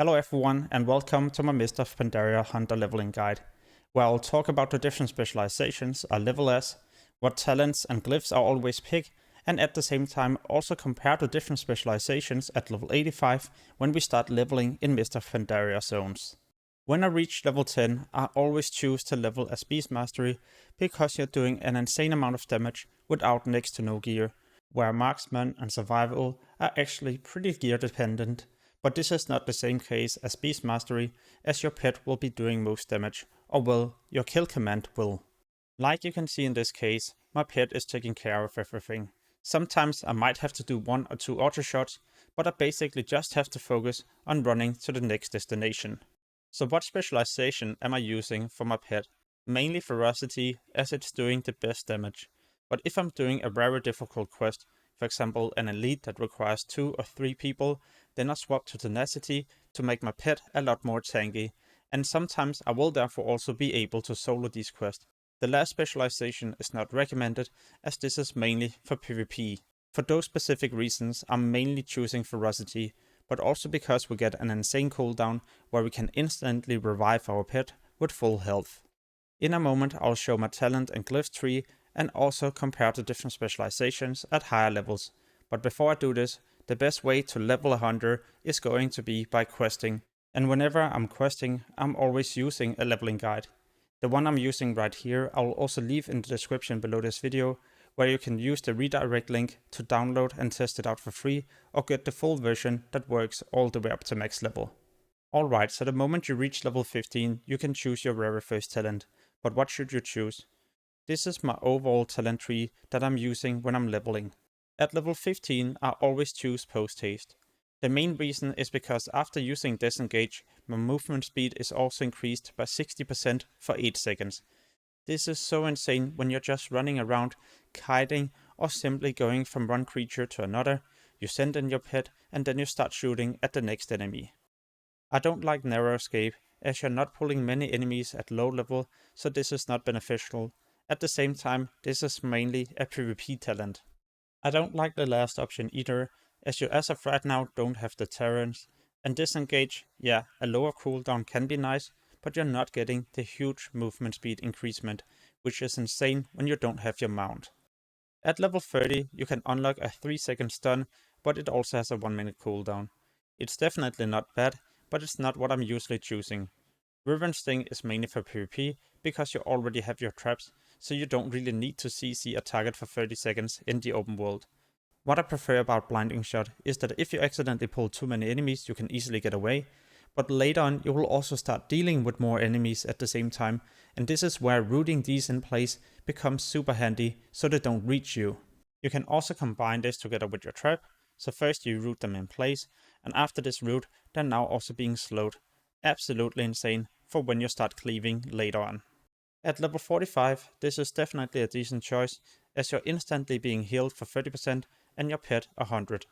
Hello everyone and welcome to my Mists of Pandaria Hunter leveling guide, where I'll talk about the different specializations I level as, what talents and glyphs I always pick, and at the same time also compare the different specializations at level 85 when we start leveling in Mists of Pandaria zones. When I reach level 10, I always choose to level as Beastmastery because you're doing an insane amount of damage without next to no gear, where marksman and survival are actually pretty gear dependent. But this is not the same case as Beastmastery, as your pet will be doing most damage, or well, your kill command will. Like you can see in this case, my pet is taking care of everything. Sometimes I might have to do 1 or 2 auto shots, but I basically just have to focus on running to the next destination. So what specialization am I using for my pet? Mainly ferocity, as it's doing the best damage. But if I'm doing a very difficult quest, for example an elite that requires 2 or 3 people, then I swap to tenacity to make my pet a lot more tanky, and sometimes I will therefore also be able to solo these quests. The last specialization is not recommended, as this is mainly for PvP. For those specific reasons I'm mainly choosing ferocity, but also because we get an insane cooldown where we can instantly revive our pet with full health. In a moment I'll show my talent and glyph tree and also compare the different specializations at higher levels. But before I do this, the best way to level a hunter is going to be by questing. And whenever I'm questing, I'm always using a leveling guide. The one I'm using right here I will also leave in the description below this video, where you can use the redirect link to download and test it out for free, or get the full version that works all the way up to max level. Alright, so the moment you reach level 15, you can choose your very first talent. But what should you choose? This is my overall talent tree that I'm using when I'm leveling. At level 15, I always choose post haste. The main reason is because after using disengage, my movement speed is also increased by 60% for 8 seconds. This is so insane when you're just running around, kiting, or simply going from one creature to another. You send in your pet and then you start shooting at the next enemy. I don't like narrow escape, as you're not pulling many enemies at low level, so this is not beneficial. At the same time, this is mainly a PvP talent. I don't like the last option either, as you as of right now don't have the Terrans, and disengage, yeah, a lower cooldown can be nice, but you're not getting the huge movement speed increasement, which is insane when you don't have your mount. At level 30, you can unlock a 3-second stun, but it also has a 1-minute cooldown. It's definitely not bad, but it's not what I'm usually choosing. Revenge Sting is mainly for PvP, because you already have your traps, so you don't really need to CC a target for 30 seconds in the open world. What I prefer about Blinding Shot is that if you accidentally pull too many enemies, you can easily get away, but later on you will also start dealing with more enemies at the same time, and this is where rooting these in place becomes super handy so they don't reach you. You can also combine this together with your trap, so first you root them in place, and after this root they're now also being slowed. Absolutely insane for when you start cleaving later on. At level 45, this is definitely a decent choice, as you're instantly being healed for 30% and your pet 100.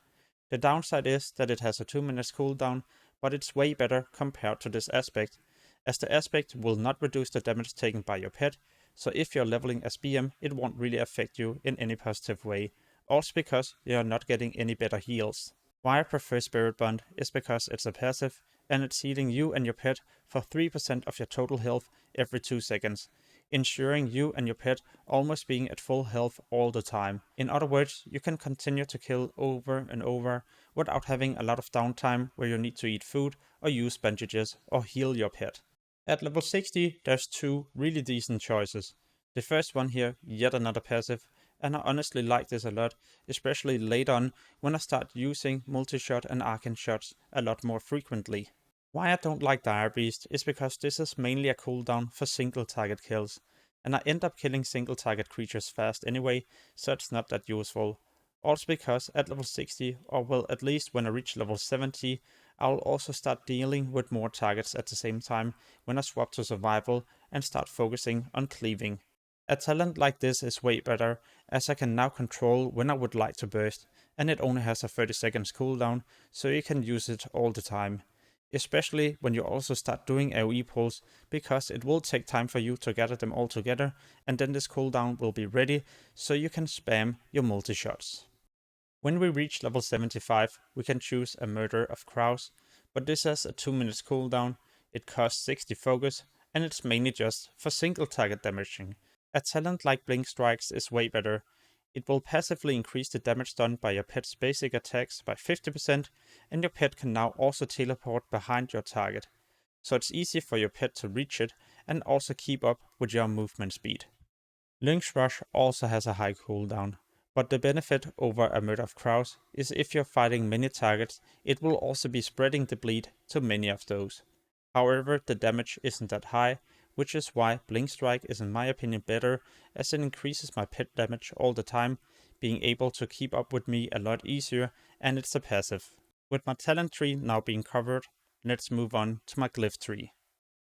The downside is that it has a 2 minutes cooldown, but it's way better compared to this aspect, as the aspect will not reduce the damage taken by your pet, so if you're leveling as BM, it won't really affect you in any positive way, also because you're not getting any better heals. Why I prefer Spirit Bond is because it's a passive, and it's healing you and your pet for 3% of your total health every 2 seconds, ensuring you and your pet almost being at full health all the time. In other words, you can continue to kill over and over without having a lot of downtime where you need to eat food or use bandages or heal your pet. At level 60, there's 2 really decent choices. The first one here, yet another passive, and I honestly like this a lot, especially later on when I start using multi-shot and arcane shots a lot more frequently. Why I don't like Dire Beast is because this is mainly a cooldown for single target kills, and I end up killing single target creatures fast anyway, so it's not that useful. Also because at level 60, or well at least when I reach level 70, I'll also start dealing with more targets at the same time when I swap to survival and start focusing on cleaving. A talent like this is way better, as I can now control when I would like to burst, and it only has a 30 seconds cooldown, so you can use it all the time. Especially when you also start doing AoE pulls, because it will take time for you to gather them all together, and then this cooldown will be ready, so you can spam your multi-shots. When we reach level 75, we can choose a Murder of Crows, but this has a 2 minutes cooldown, it costs 60 focus, and it's mainly just for single target damaging. A talent like Blink Strikes is way better. It will passively increase the damage done by your pet's basic attacks by 50%, and your pet can now also teleport behind your target, so it's easy for your pet to reach it and also keep up with your movement speed. Lynx Rush also has a high cooldown, but the benefit over a Murder of Crows is if you're fighting many targets, it will also be spreading the bleed to many of those. However, the damage isn't that high, which is why Blink Strike is in my opinion better, as it increases my pet damage all the time, being able to keep up with me a lot easier, and it's a passive. With my talent tree now being covered, let's move on to my glyph tree.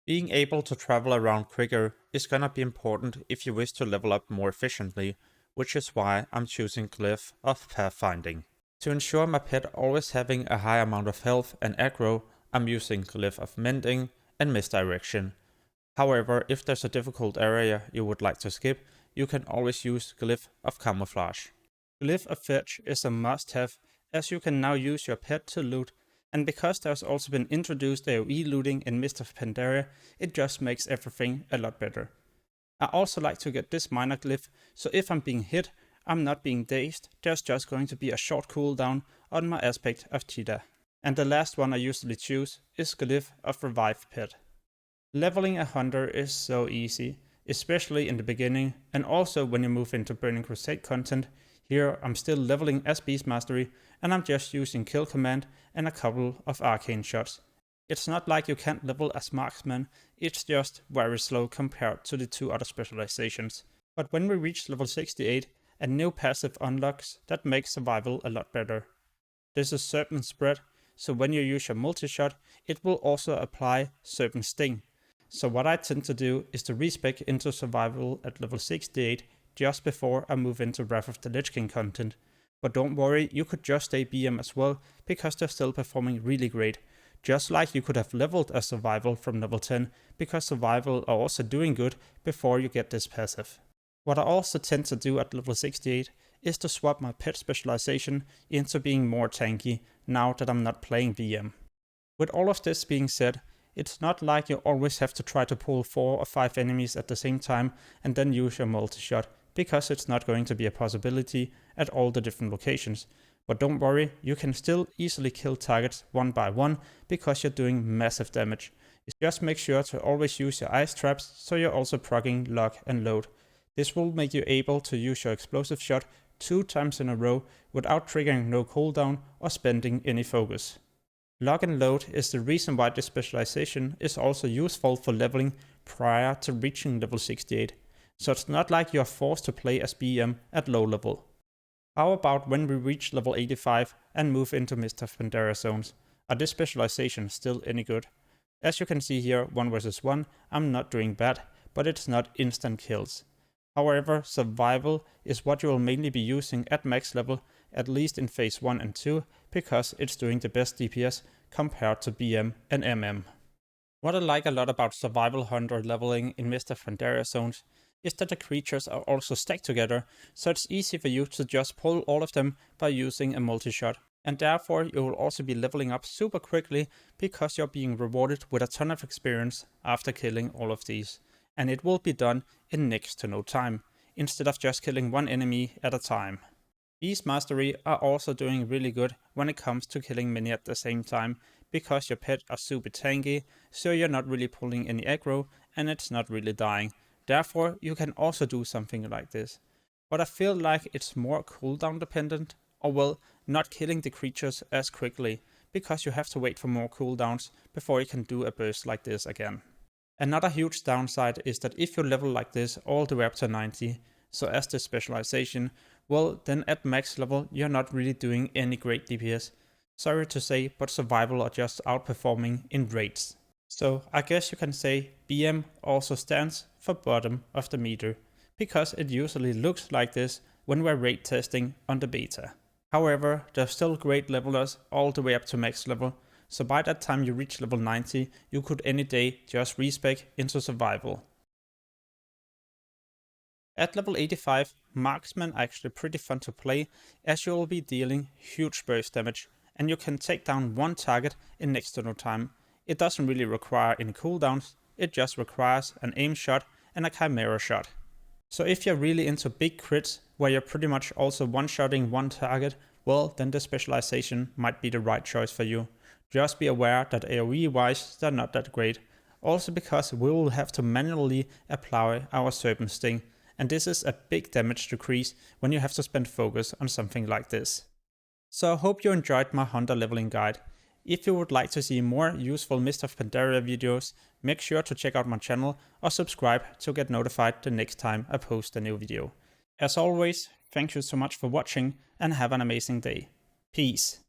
Being able to travel around quicker is gonna be important if you wish to level up more efficiently, which is why I'm choosing Glyph of Pathfinding. To ensure my pet always having a high amount of health and aggro, I'm using Glyph of Mending and Misdirection. However, if there's a difficult area you would like to skip, you can always use Glyph of Camouflage. Glyph of Fetch is a must-have, as you can now use your pet to loot, and because there's also been introduced AoE looting in Mists of Pandaria, it just makes everything a lot better. I also like to get this minor glyph, so if I'm being hit, I'm not being dazed, there's just going to be a short cooldown on my aspect of Cheetah. And the last one I usually choose is Glyph of Revive Pet. Leveling a hunter is so easy, especially in the beginning, and also when you move into Burning Crusade content. Here I'm still leveling as Beastmastery, and I'm just using Kill Command and a couple of arcane shots. It's not like you can't level as Marksman, it's just very slow compared to the two other specializations. But when we reach level 68, a new passive unlocks that makes survival a lot better. This is Serpent Spread, so when you use your multi-shot, it will also apply Serpent Sting. So what I tend to do is to respec into survival at level 68 just before I move into Wrath of the Lich King content. But don't worry, you could just stay BM as well, because they're still performing really great. Just like you could have leveled a survival from level 10, because survival are also doing good before you get this passive. What I also tend to do at level 68 is to swap my pet specialization into being more tanky now that I'm not playing BM. With all of this being said, it's not like you always have to try to pull 4 or 5 enemies at the same time and then use your multi-shot, because it's not going to be a possibility at all the different locations. But don't worry, you can still easily kill targets one by one because you're doing massive damage. Just make sure to always use your ice traps so you're also proccing lock and load. This will make you able to use your explosive shot 2 times in a row without triggering no cooldown or spending any focus. Lock and load is the reason why this specialization is also useful for leveling prior to reaching level 68, so it's not like you are forced to play as BM at low level. How about when we reach level 85 and move into Mists of Pandaria zones? Are this specialization still any good? As you can see here, 1 versus 1, I'm not doing bad, but it's not instant kills. However, survival is what you will mainly be using at max level, at least in phase 1 and 2, because it's doing the best DPS compared to BM and MM. What I like a lot about survival hunter leveling in Mists of Pandaria zones is that the creatures are also stacked together, so it's easy for you to just pull all of them by using a multi-shot. And therefore you will also be leveling up super quickly because you're being rewarded with a ton of experience after killing all of these. And it will be done in next to no time, instead of just killing one enemy at a time. Beastmastery are also doing really good when it comes to killing many at the same time, because your pet are super tanky, so you're not really pulling any aggro and it's not really dying. Therefore you can also do something like this. But I feel like it's more cooldown dependent, or well, not killing the creatures as quickly, because you have to wait for more cooldowns before you can do a burst like this again. Another huge downside is that if you level like this all the way up to 90, so as the specialization, well then at max level you're not really doing any great DPS. Sorry to say, but survival are just outperforming in raids. So I guess you can say BM also stands for bottom of the meter, because it usually looks like this when we're raid testing on the beta. However, there's still great levelers all the way up to max level, so by that time you reach level 90, you could any day just respec into survival. At level 85, marksmen are actually pretty fun to play, as you will be dealing huge burst damage, and you can take down one target in next to no time. It doesn't really require any cooldowns, it just requires an aim shot and a chimera shot. So if you're really into big crits, where you're pretty much also one-shotting one target, well, then the specialization might be the right choice for you. Just be aware that AoE-wise, they're not that great. Also because we will have to manually apply our Serpent Sting, and this is a big damage decrease when you have to spend focus on something like this. So I hope you enjoyed my Hunter leveling guide. If you would like to see more useful Mists of Pandaria videos, make sure to check out my channel or subscribe to get notified the next time I post a new video. As always, thank you so much for watching and have an amazing day. Peace.